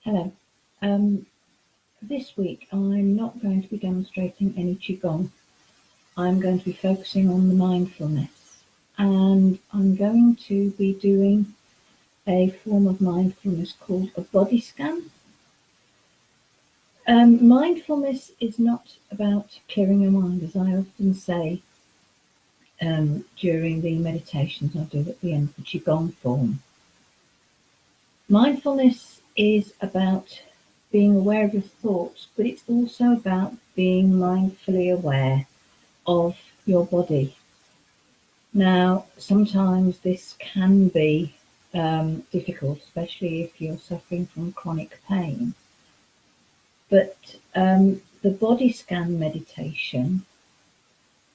Hello. Um, this week I'm not going to be demonstrating any Qigong. I'm going to be focusing on the mindfulness, and I'm going to be doing a form of mindfulness called a body scan. Mindfulness is not about clearing your mind, as I often say during the meditations I do at the end of the Qigong form. Mindfulness is about being aware of your thoughts, but it's also about being mindfully aware of your body. Now, sometimes this can be difficult, especially if you're suffering from chronic pain. But the body scan meditation,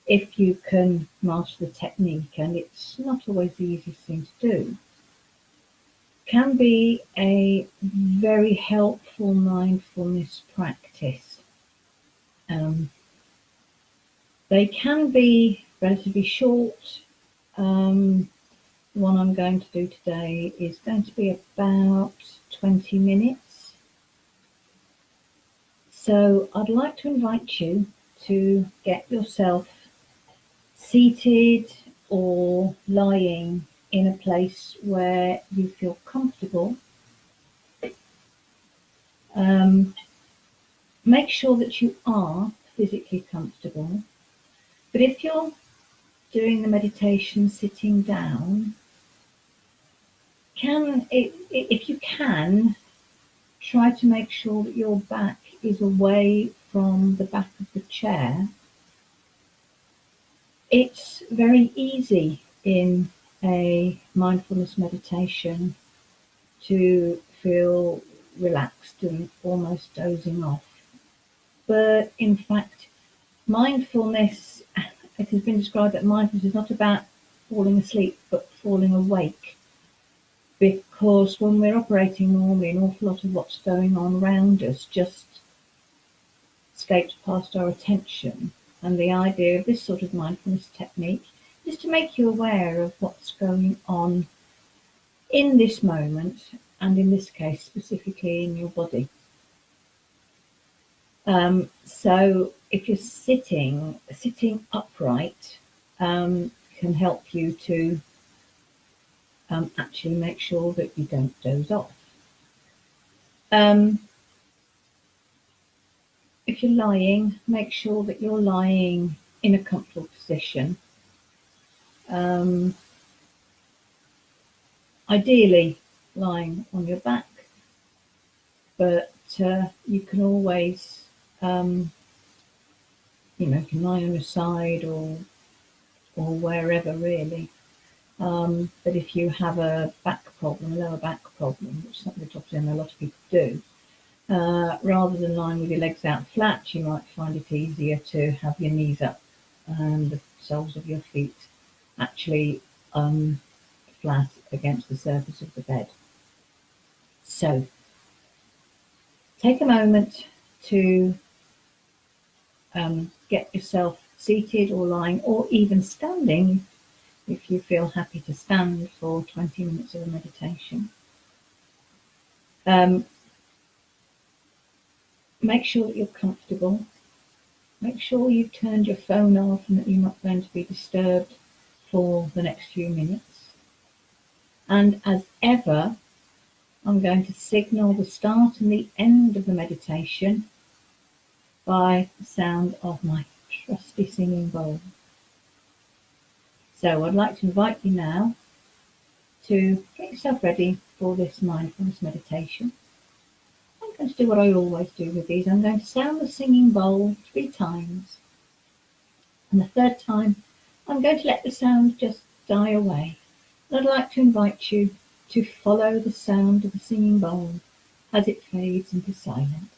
if you can master the technique, and it's not always the easiest thing to do, can be a very helpful mindfulness practice. They can be relatively short. The one I'm going to do today is going to be about 20 minutes. So I'd like to invite you to get yourself seated or lying in a place where you feel comfortable. Make sure that you are physically comfortable. But if you're doing the meditation sitting down, if you can, try to make sure that your back is away from the back of the chair. It's very easy in a mindfulness meditation to feel relaxed and almost dozing off. But in fact, mindfulness, it has been described that mindfulness is not about falling asleep, but falling awake. Because when we're operating normally, an awful lot of what's going on around us just escapes past our attention. And the idea of this sort of mindfulness technique is to make you aware of what's going on in this moment, and in this case, specifically in your body. So if you're sitting upright can help you to actually make sure that you don't doze off. If you're lying, make sure that you're lying in a comfortable position. Ideally lying on your back, but you can always, you can lie on your side or wherever really. But if you have a back problem, a lower back problem, which is something that obviously a lot of people do, rather than lying with your legs out flat, you might find it easier to have your knees up and the soles of your feet actually flat against the surface of the bed. So take a moment to get yourself seated or lying or even standing if you feel happy to stand for 20 minutes of a meditation. Make sure that you're comfortable. Make sure you've turned your phone off and that you're not going to be disturbed for the next few minutes. And as ever, I'm going to signal the start and the end of the meditation by the sound of my trusty singing bowl. So I'd like to invite you now to get yourself ready for this mindfulness meditation. I'm going to do what I always do with these. I'm going to sound the singing bowl 3 times. And the 3rd time, I'm going to let the sound just die away. And I'd like to invite you to follow the sound of the singing bowl as it fades into silence.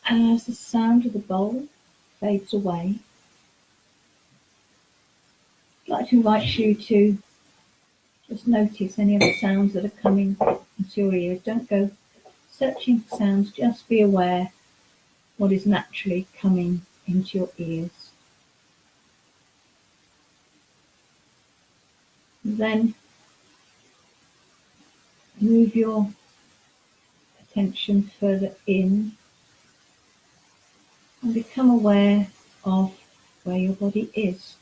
As the sound of the bowl fades away, I'd like to invite you to Just notice any of the sounds that are coming into your ears. Don't go searching for sounds, just be aware what is naturally coming into your ears. Then move your attention further in and become aware of where your body is.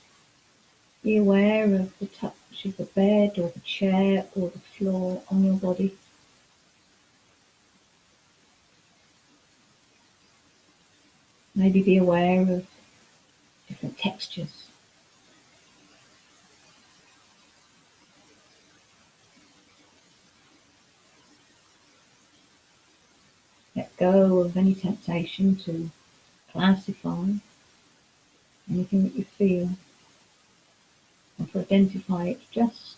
Be aware of the touch of the bed or the chair or the floor on your body. Maybe be aware of different textures. Let go of any temptation to classify anything that you feel or to identify it. Just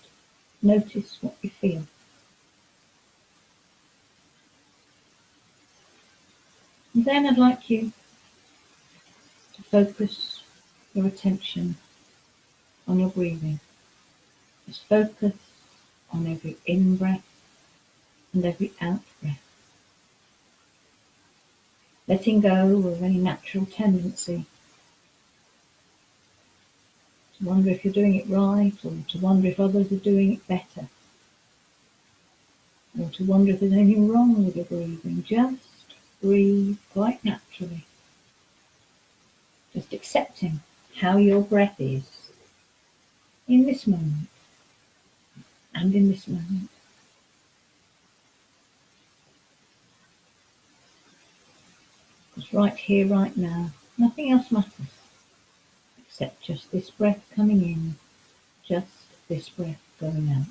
notice what you feel. And then I'd like you to focus your attention on your breathing. Just focus on every in-breath and every out-breath. Letting go of any natural tendency to wonder if you're doing it right, or to wonder if others are doing it better, or to wonder if there's anything wrong with your breathing. Just breathe quite naturally. Just accepting how your breath is in this moment and in this moment. Because right here, right now, nothing else matters except just this breath coming in, just this breath going out.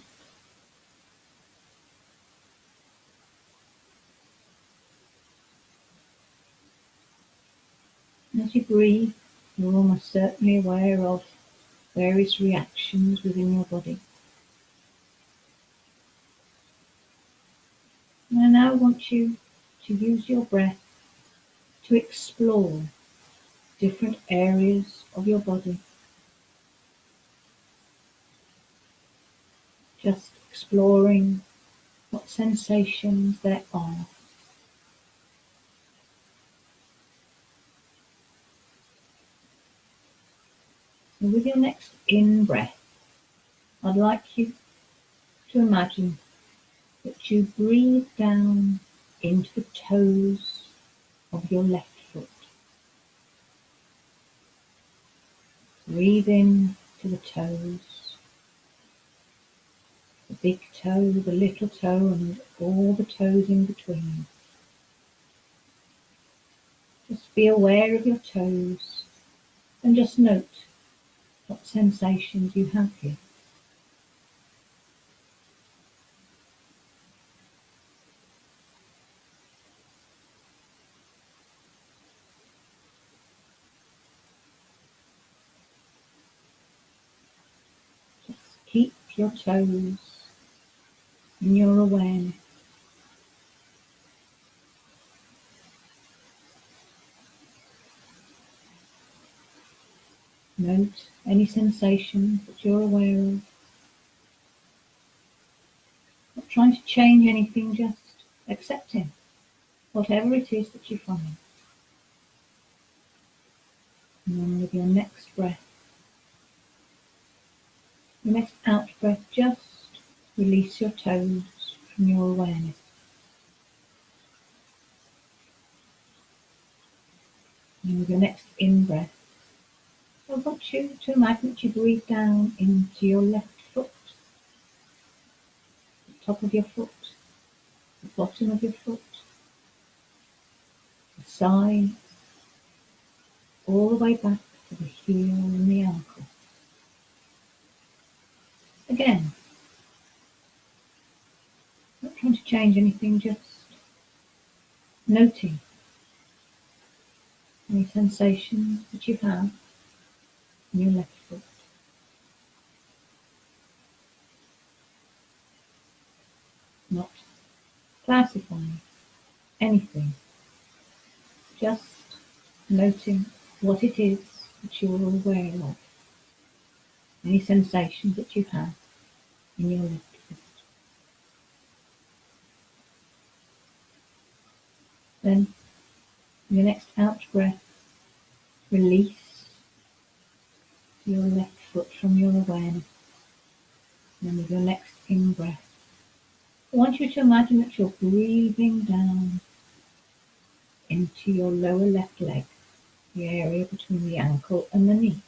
And as you breathe, you're almost certainly aware of various reactions within your body. And I now want you to use your breath to explore different areas of your body. Just exploring what sensations there are. And with your next in-breath, I'd like you to imagine that you breathe down into the toes of your left foot. Breathe in to the toes, the big toe, the little toe, and all the toes in between. Just be aware of your toes and just note what sensations you have here. Just keep your toes in your awareness. Note any sensations that you're aware of. Not trying to change anything, just accepting whatever it is that you find. And then with your next breath, your next out breath, just release your toes from your awareness. And with your next in breath, I want you to imagine that you breathe down into your left foot, the top of your foot, the bottom of your foot, the side, all the way back to the heel and the ankle. Again, not trying to change anything, just noting any sensations that you have in your left foot. Not classifying anything, just noting what it is that you're aware of, any sensations that you have in your left Then, with your next out breath, release your left foot from your awareness. And then with your next in breath, I want you to imagine that you're breathing down into your lower left leg, the area between the ankle and the knee.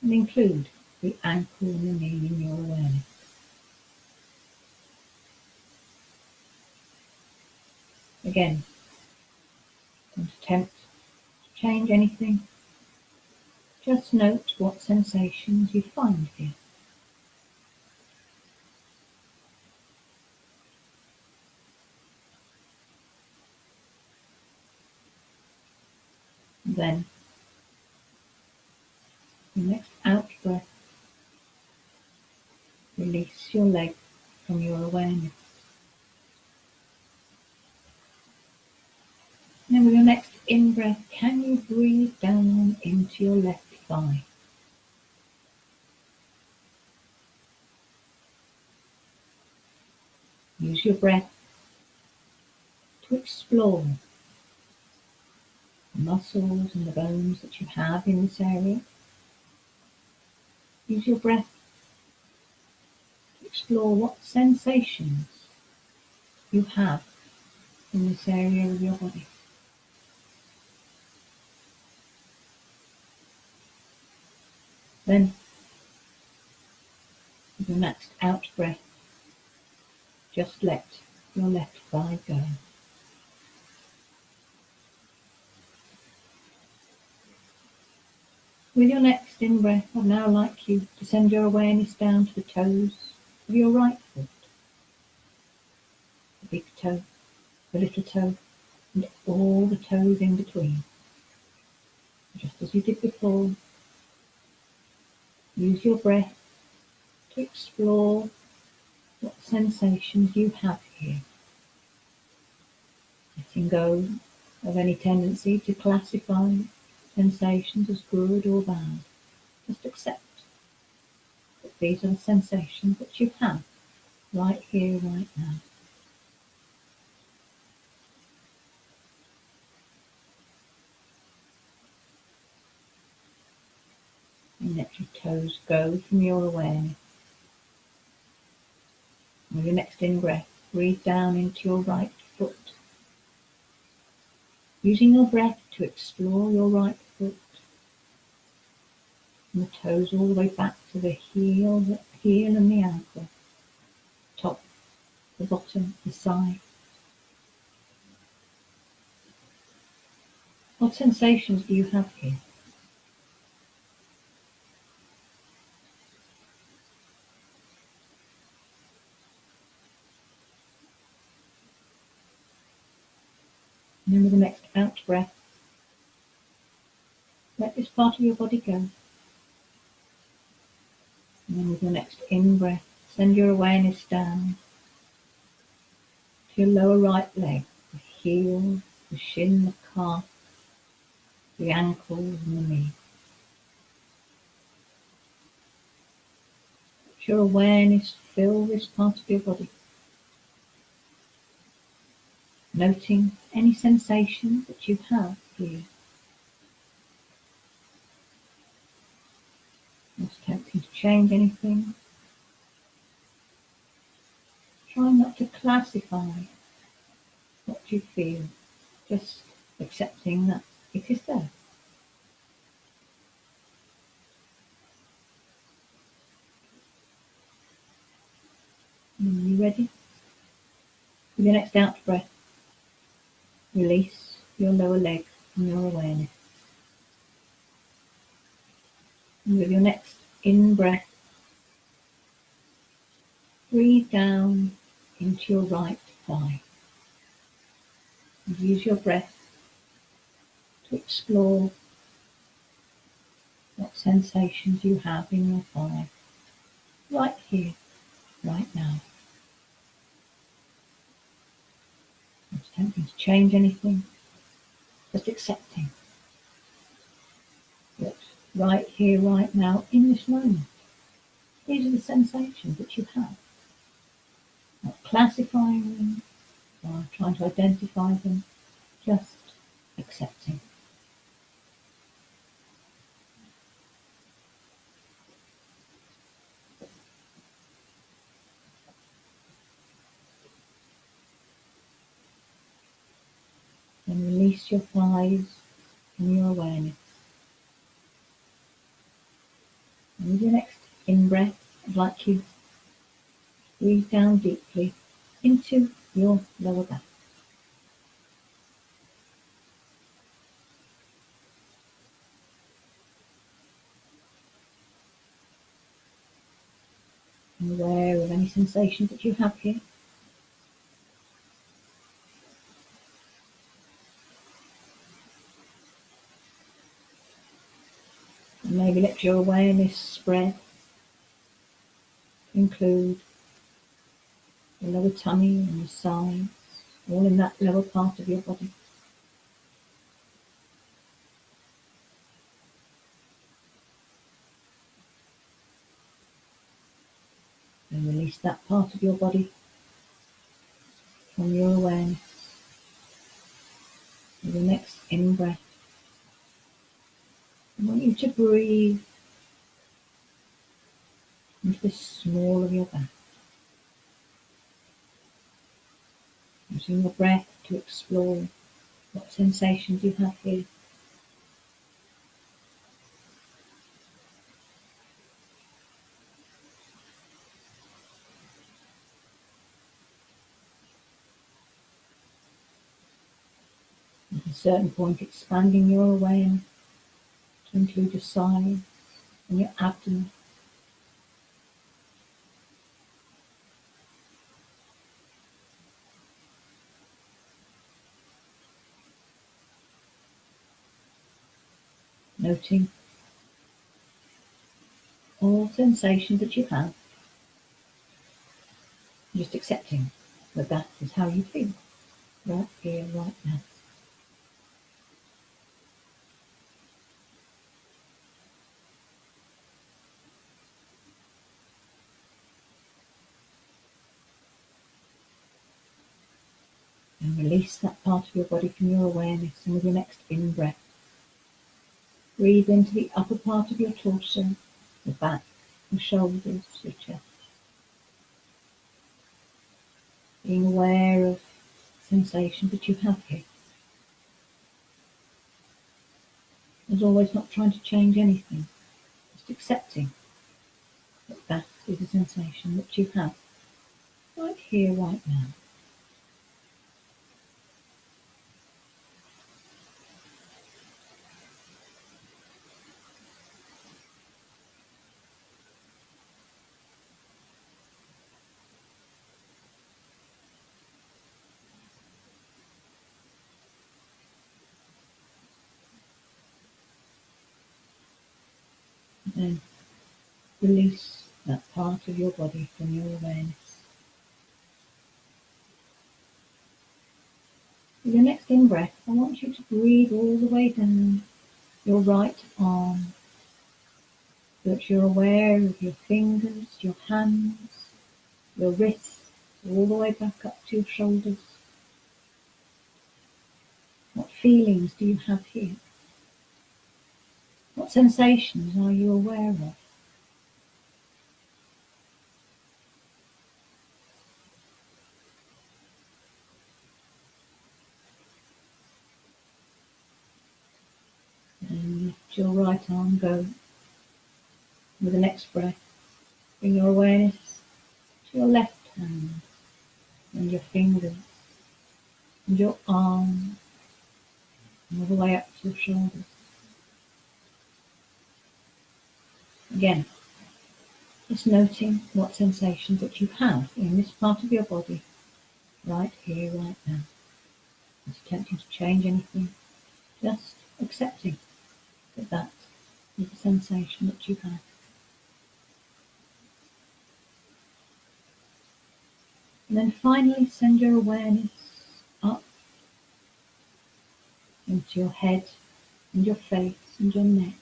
And include the ankle and the knee in your awareness. Again, don't attempt to change anything. Just note what sensations you find here. And then, the next out breath, release your leg from your awareness. And then with your next in breath, can you breathe down into your left thigh? Use your breath to explore the muscles and the bones that you have in this area. Use your breath to explore what sensations you have in this area of your body. Then, with your next out breath, just let your left thigh go. With your next in breath, I'd now like you to send your awareness down to the toes of your right foot. The big toe, the little toe, and all the toes in between. Just as you did before, use your breath to explore what sensations you have here. Letting go of any tendency to classify sensations as good or bad. Just accept that these are the sensations that you have right here, right now. And let your toes go from your awareness. With your next in breath, breathe down into your right foot. Using your breath to explore your right foot. And the toes all the way back to the heel and the ankle. Top, the bottom, the side. What sensations do you have here? And then with the next out breath, let this part of your body go. And then with your next in breath, send your awareness down to your lower right leg, the heel, the shin, the calf, the ankles and the knee. Let your awareness fill this part of your body. Noting any sensations that you have here. Not attempting to change anything. Try not to classify what you feel, just accepting that it is there. Are you ready? With your next out breath, release your lower leg from your awareness. And with your next in breath, breathe down into your right thigh. And use your breath to explore what sensations you have in your thigh, right here, right now. Not attempting to change anything, just accepting that right here, right now, in this moment, these are the sensations that you have. not classifying them or trying to identify them, just accepting. Then release your thighs from your awareness. And with your next in-breath, I'd like you to breathe down deeply into your lower back. And aware of any sensations that you have here. And maybe let your awareness spread, include the lower tummy and the sides, all in that lower part of your body. And release that part of your body from your awareness. With the next in-breath, I want you to breathe into the small of your back, using your breath to explore what sensations you have here. At a certain point, expanding your awareness to include your sides and your abdomen. Noting all sensations that you have, just accepting that that is how you feel, right here, right now. And release that part of your body from your awareness, and with your next in-breath, breathe into the upper part of your torso, your back, your shoulders, your chest. Being aware of sensations that you have here. As always, not trying to change anything, just accepting that that is a sensation that you have right here, right now. And then release that part of your body from your awareness. With your next in-breath, I want you to breathe all the way down your right arm, so that you're aware of your fingers, your hands, your wrists, all the way back up to your shoulders. What feelings do you have here? What sensations are you aware of? And let your right arm go. With the next breath, bring your awareness to your left hand and your fingers and your arm, and all the way up to your shoulders. Again, just noting what sensations that you have in this part of your body, right here, right now. Not attempting to change anything, just accepting that that is the sensation that you have. And then finally send your awareness up into your head and your face and your neck.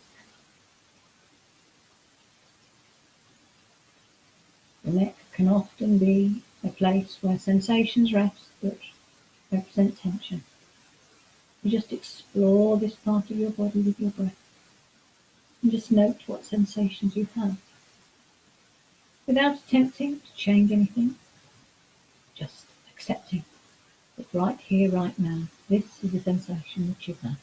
The neck can often be a place where sensations rest that represent tension. You just explore this part of your body with your breath and just note what sensations you have without attempting to change anything, just accepting that right here, right now, this is the sensation that you have.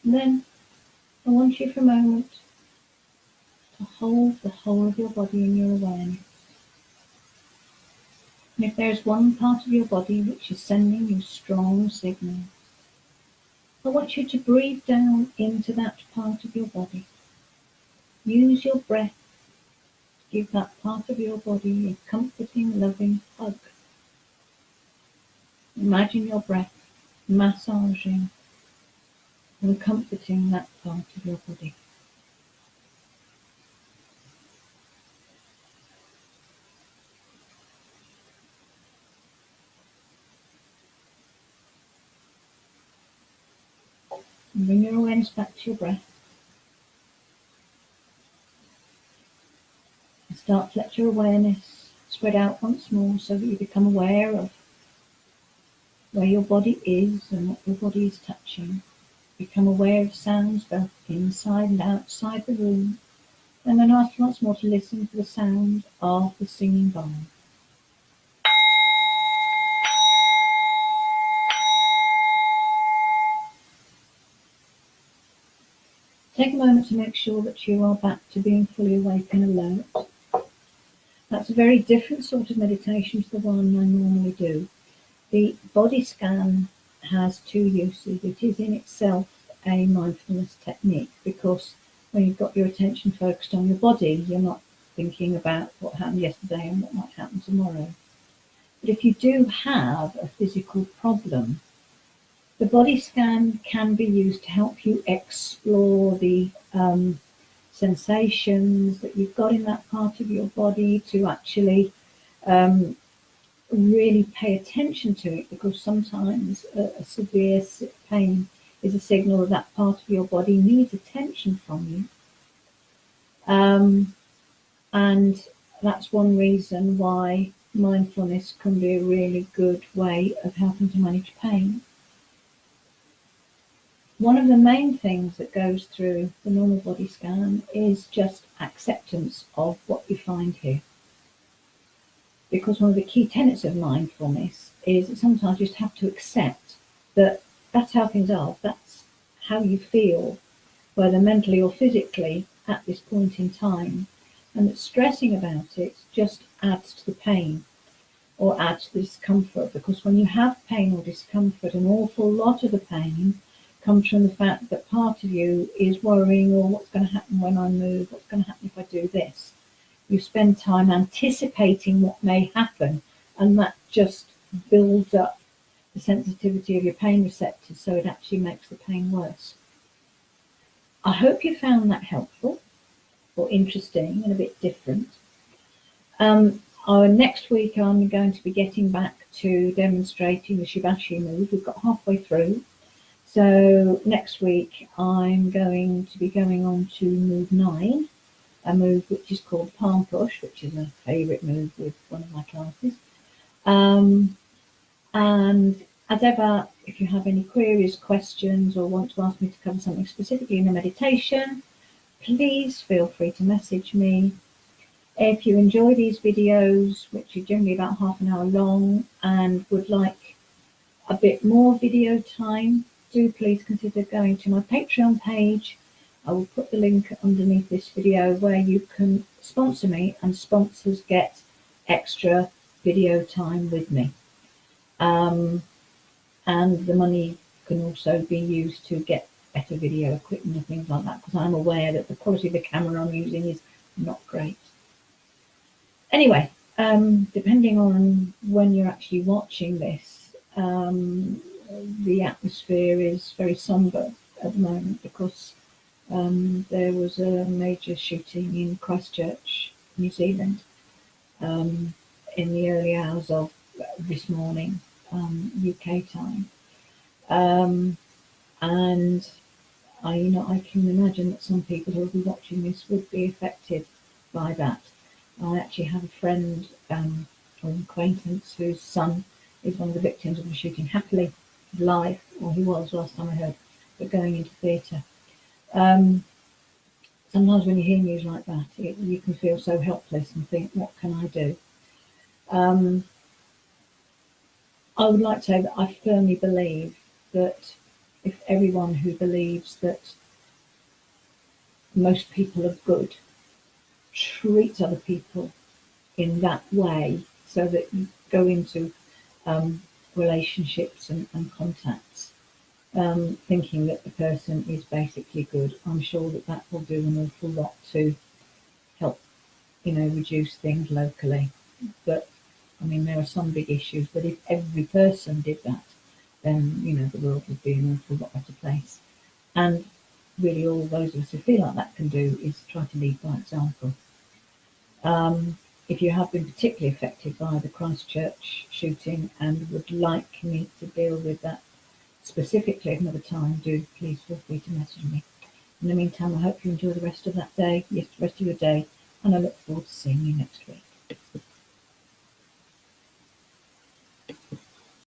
And then I want you for a moment to hold the whole of your body in your awareness. And if there's one part of your body which is sending you strong signals, I want you to breathe down into that part of your body. Use your breath to give that part of your body a comforting, loving hug. Imagine your breath massaging and comforting that part of your body. And bring your awareness back to your breath. And start to let your awareness spread out once more so that you become aware of where your body is and what your body is touching. Become aware of sounds both inside and outside the room. And then ask you once more to listen for the sound of the singing bowl. Take a moment to make sure that you are back to being fully awake and alert. That's a very different sort of meditation to the one I normally do. The body scan has two uses. It is in itself a mindfulness technique because when you've got your attention focused on your body, you're not thinking about what happened yesterday and what might happen tomorrow. But if you do have a physical problem, the body scan can be used to help you explore the sensations that you've got in that part of your body, to actually really pay attention to it, because sometimes a severe pain is a signal that that part of your body needs attention from you. And that's one reason why mindfulness can be a really good way of helping to manage pain. One of the main things that goes through the normal body scan is just acceptance of what you find here. Because one of the key tenets of mindfulness is that sometimes you just have to accept that that's how things are, that's how you feel, whether mentally or physically at this point in time, and that stressing about it just adds to the pain or adds to the discomfort. Because when you have pain or discomfort, an awful lot of the pain comes from the fact that part of you is worrying, or what's going to happen when I move, what's going to happen if I do this. You spend time anticipating what may happen, and that just builds up the sensitivity of your pain receptors, so it actually makes the pain worse. I hope you found that helpful or interesting and a bit different. Next week I'm going to be getting back to demonstrating the Shibashi move. We've got halfway through. So next week I'm going to be going on to move 9, a move which is called palm push, which is a favourite move with one of my classes. And as ever, if you have any queries, questions, or want to ask me to cover something specifically in the meditation, please feel free to message me. If you enjoy these videos, which are generally about half an hour long, and would like a bit more video time, do please consider going to my Patreon page. I will put the link underneath this video where you can sponsor me, and sponsors get extra video time with me. And the money can also be used to get better video equipment and things like that, because I'm aware that the quality of the camera I'm using is not great. Anyway, depending on when you're actually watching this, the atmosphere is very sombre at the moment, because there was a major shooting in Christchurch, New Zealand, in the early hours of this morning, UK time. And I can imagine that some people who will be watching this would be affected by that. I actually have a friend or an acquaintance whose son is one of the victims of the shooting, happily alive, or he was last time I heard, but going into theatre. Um, Sometimes when you hear news like that, you can feel so helpless and think, what can I do? Um, I would like to say that I firmly believe that if everyone who believes that most people are good treats other people in that way, so that you go into um, relationships and contacts thinking that the person is basically good, I'm sure that that will do an awful lot to help, reduce things locally. But I mean, there are some big issues, but if every person did that, then, the world would be an awful lot better place. And really, all those of us who feel like that can do is try to lead by example. If you have been particularly affected by the Christchurch shooting and would like me to deal with that specifically at another time, do please feel free to message me. In the meantime, I hope you enjoy the rest of that day, yes, the rest of your day, and I look forward to seeing you next week.